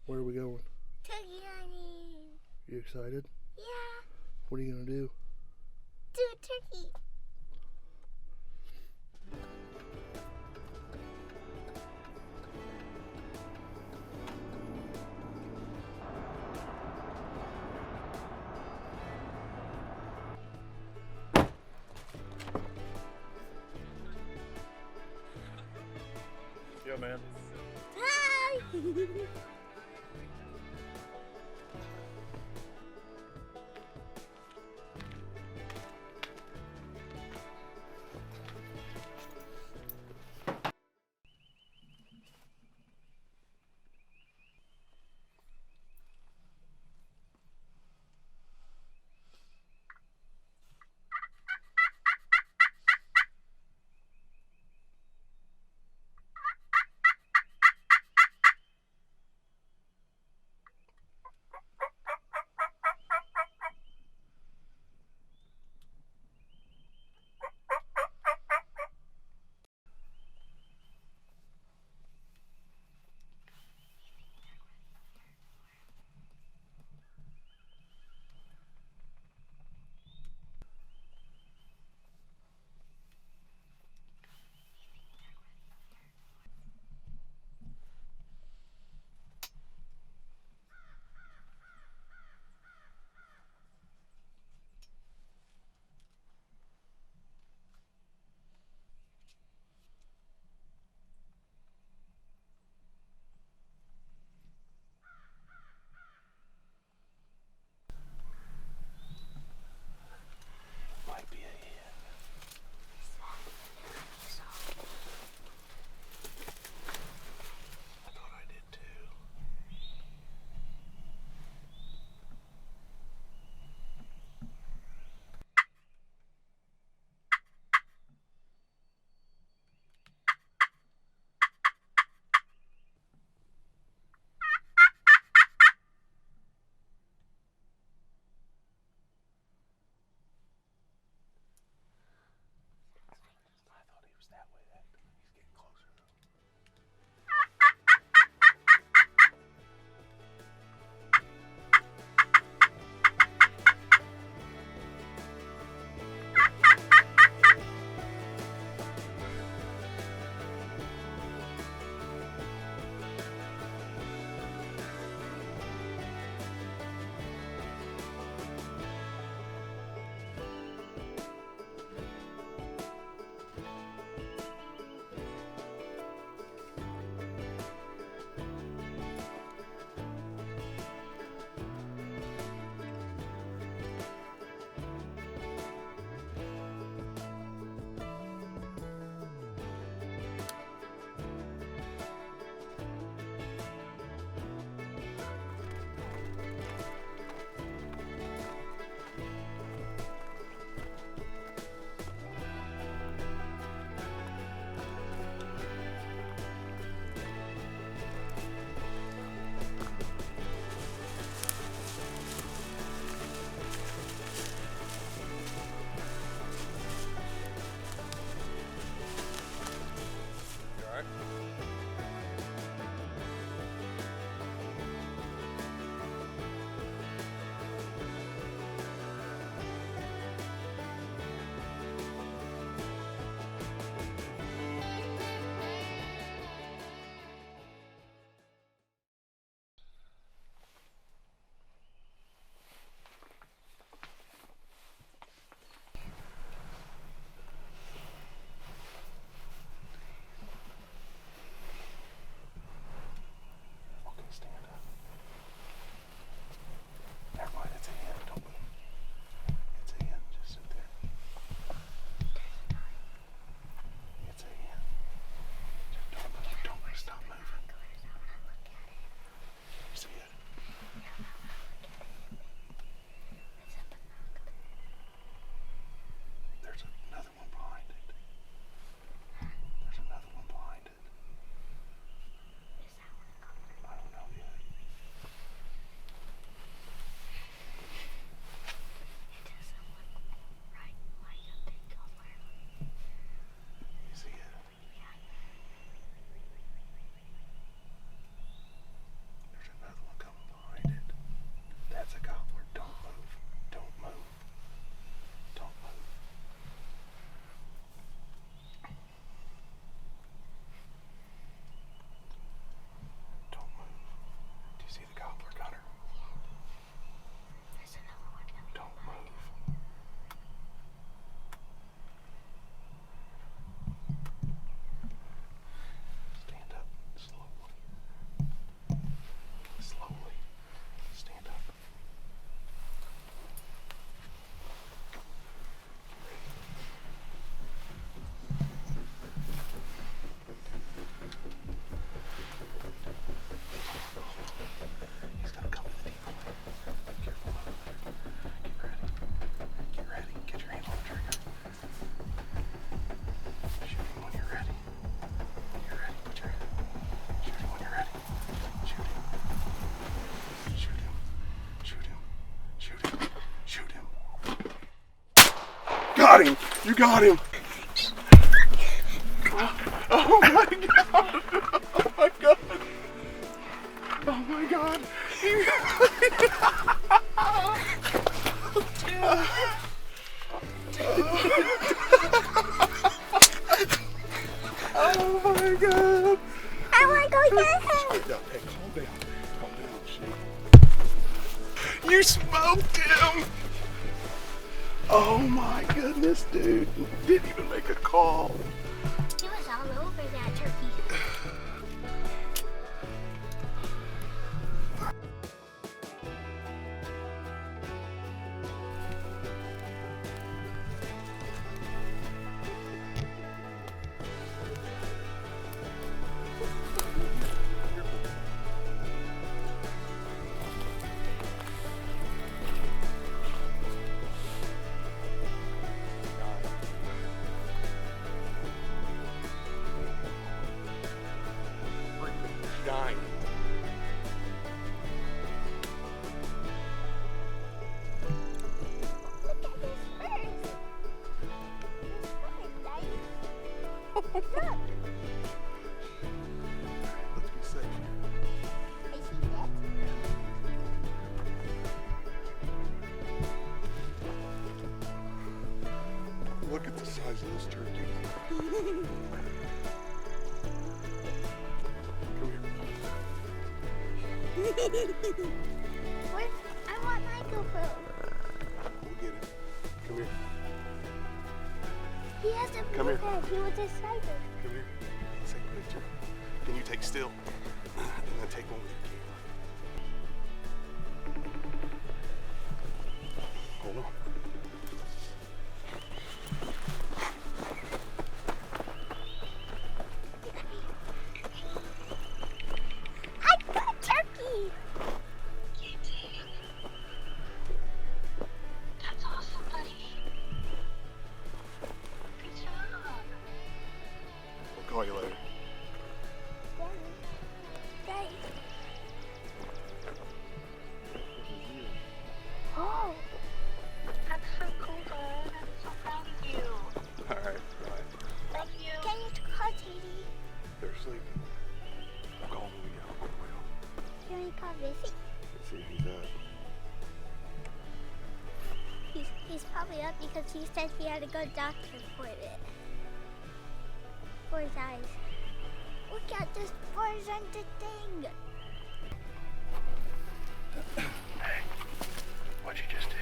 Where are we going? Turkey hunting. You excited? Yeah. What are you gonna do? Do a turkey. Yeah, man. Hi. got him. You got him. Oh my god. Oh my god. Oh my god. Oh my god. I want to go get him. Wait, no, hey, calm down. Calm down, shit. You smoked him. Oh my goodness, dude. You didn't even make a call. He was all over that turkey. Dying. Look at his furs. His furs, Daddy. Look. Let's be safe. Is he dead? Look at the size of this turkey. Come here. Where? I want my GoPro. We'll get it. Come here. He has a Come here. head. He was a cyber. Come here. Let's take a picture. Can you take still? And then take one with your camera. Hold on. I got turkey. That's awesome, buddy. Good job. We'll call you later. Daddy. Oh. That's so cool, bud. I'm so proud of you. All right. Bye. Love you. Can you call Katie? They're sleeping. We'll call them when we get home. Can we call Vicky? Let's see if he's up. He's probably up because he said he had to go to doctor for it. For his eyes. Look at this horizontal thing. What'd you just do?